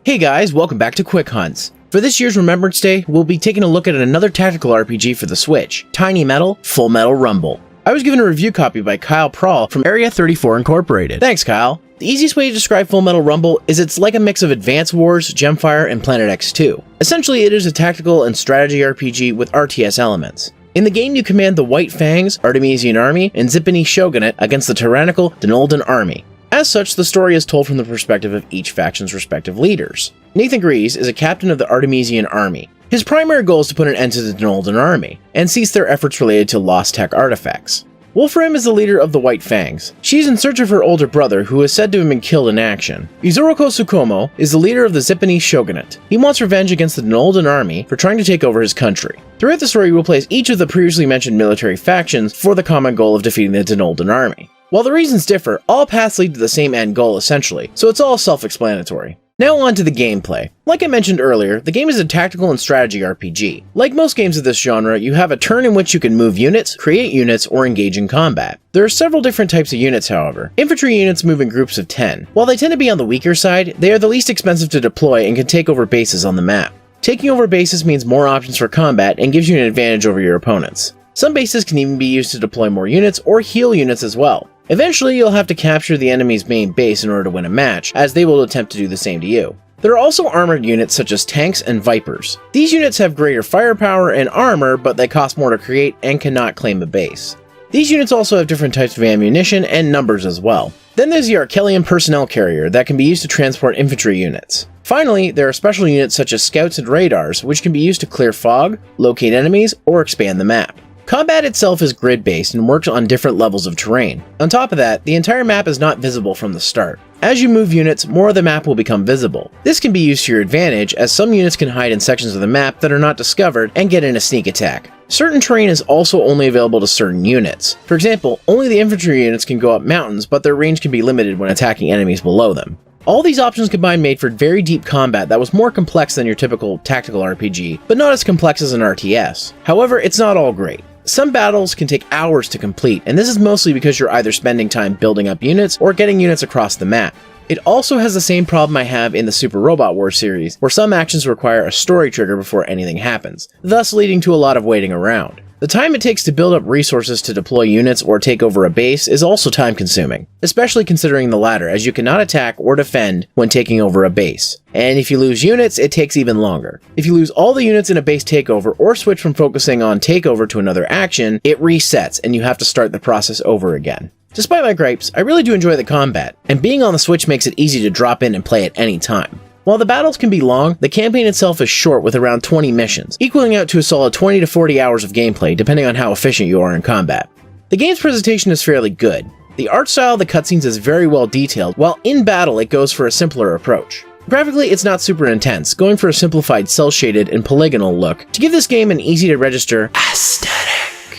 Hey guys, welcome back to Quick Hunts. For this year's Remembrance Day, we'll be taking a look at another tactical RPG for the Switch, Tiny Metal Full Metal Rumble. I was given a review copy by Kyle Prahl from Area 34 Incorporated. Thanks, Kyle. The easiest way to describe Full Metal Rumble is it's like a mix of Advance Wars, Gemfire, and Planet X2. Essentially, it is a tactical and strategy RPG with RTS elements. In the game, you command the White Fangs, Artemisian Army, and Zippany Shogunate against the tyrannical Denoldan Army. As such, the story is told from the perspective of each faction's respective leaders. Nathan Grease is a captain of the Artemisian Army. His primary goal is to put an end to the Denoldan Army, and cease their efforts related to lost tech artifacts. Wolfram is the leader of the White Fangs. She's in search of her older brother, who is said to have been killed in action. Izuriko Tsukumo is the leader of the Zippany Shogunate. He wants revenge against the Denoldan Army for trying to take over his country. Throughout the story, we will play as each of the previously mentioned military factions for the common goal of defeating the Denoldan Army. While the reasons differ, all paths lead to the same end goal essentially, so it's all self-explanatory. Now on to the gameplay. Like I mentioned earlier, the game is a tactical and strategy RPG. Like most games of this genre, you have a turn in which you can move units, create units, or engage in combat. There are several different types of units, however. Infantry units move in groups of 10. While they tend to be on the weaker side, they are the least expensive to deploy and can take over bases on the map. Taking over bases means more options for combat and gives you an advantage over your opponents. Some bases can even be used to deploy more units or heal units as well. Eventually, you'll have to capture the enemy's main base in order to win a match, as they will attempt to do the same to you. There are also armored units such as tanks and vipers. These units have greater firepower and armor, but they cost more to create and cannot claim a base. These units also have different types of ammunition and numbers as well. Then there's the Archelian personnel carrier that can be used to transport infantry units. Finally, there are special units such as scouts and radars, which can be used to clear fog, locate enemies, or expand the map. Combat itself is grid-based and works on different levels of terrain. On top of that, the entire map is not visible from the start. As you move units, more of the map will become visible. This can be used to your advantage, as some units can hide in sections of the map that are not discovered and get in a sneak attack. Certain terrain is also only available to certain units. For example, only the infantry units can go up mountains, but their range can be limited when attacking enemies below them. All these options combined made for very deep combat that was more complex than your typical tactical RPG, but not as complex as an RTS. However, it's not all great. Some battles can take hours to complete, and this is mostly because you're either spending time building up units or getting units across the map. It also has the same problem I have in the Super Robot Wars series, where some actions require a story trigger before anything happens, thus leading to a lot of waiting around. The time it takes to build up resources to deploy units or take over a base is also time consuming, especially considering the latter, as you cannot attack or defend when taking over a base. And if you lose units, it takes even longer. If you lose all the units in a base takeover or switch from focusing on takeover to another action, it resets and you have to start the process over again. Despite my gripes, I really do enjoy the combat, and being on the Switch makes it easy to drop in and play at any time. While the battles can be long, the campaign itself is short with around 20 missions, equaling out to a solid 20 to 40 hours of gameplay depending on how efficient you are in combat. The game's presentation is fairly good. The art style of the cutscenes is very well detailed, while in battle it goes for a simpler approach. Graphically, it's not super intense, going for a simplified cel-shaded and polygonal look to give this game an easy to register aesthetic.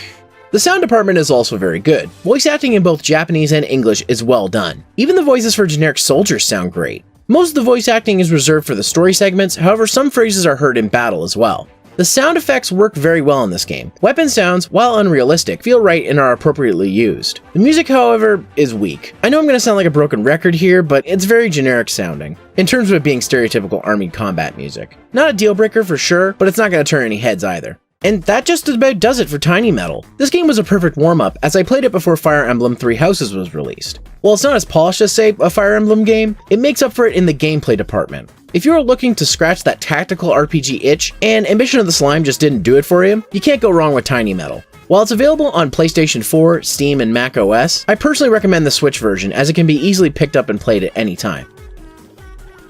The sound department is also very good. Voice acting in both Japanese and English is well done. Even the voices for generic soldiers sound great. Most of the voice acting is reserved for the story segments, however some phrases are heard in battle as well. The sound effects work very well in this game. Weapon sounds, while unrealistic, feel right and are appropriately used. The music, however, is weak. I know I'm going to sound like a broken record here, but it's very generic sounding, in terms of it being stereotypical army combat music. Not a deal breaker for sure, but it's not going to turn any heads either. And that just about does it for Tiny Metal. This game was a perfect warm-up, as I played it before Fire Emblem Three Houses was released. While it's not as polished as, say, a Fire Emblem game, it makes up for it in the gameplay department. If you're looking to scratch that tactical RPG itch, and Ambition of the Slime just didn't do it for you, you can't go wrong with Tiny Metal. While it's available on PlayStation 4, Steam, and Mac OS, I personally recommend the Switch version, as it can be easily picked up and played at any time.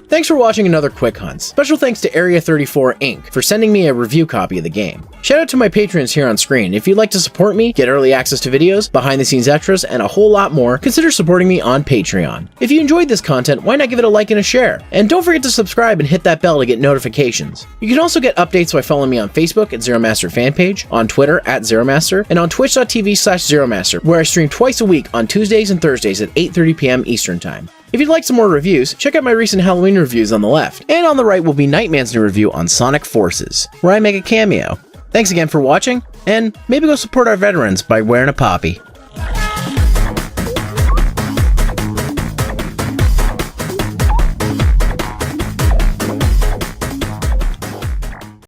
Thanks for watching another Quick Hunts. Special thanks to Area 34 Inc. for sending me a review copy of the game. Shout out to my patrons here on screen. If you'd like to support me, get early access to videos, behind the scenes extras, and a whole lot more, consider supporting me on Patreon. If you enjoyed this content, why not give it a like and a share? And don't forget to subscribe and hit that bell to get notifications. You can also get updates by following me on Facebook at Zeromaster fanpage, on Twitter at Zeromaster, and on twitch.tv/Zeromaster, where I stream twice a week on Tuesdays and Thursdays at 8:30 p.m. Eastern Time. If you'd like some more reviews, check out my recent Halloween reviews on the left, and on the right will be Nightman's new review on Sonic Forces, where I make a cameo. Thanks again for watching, and maybe go support our veterans by wearing a poppy.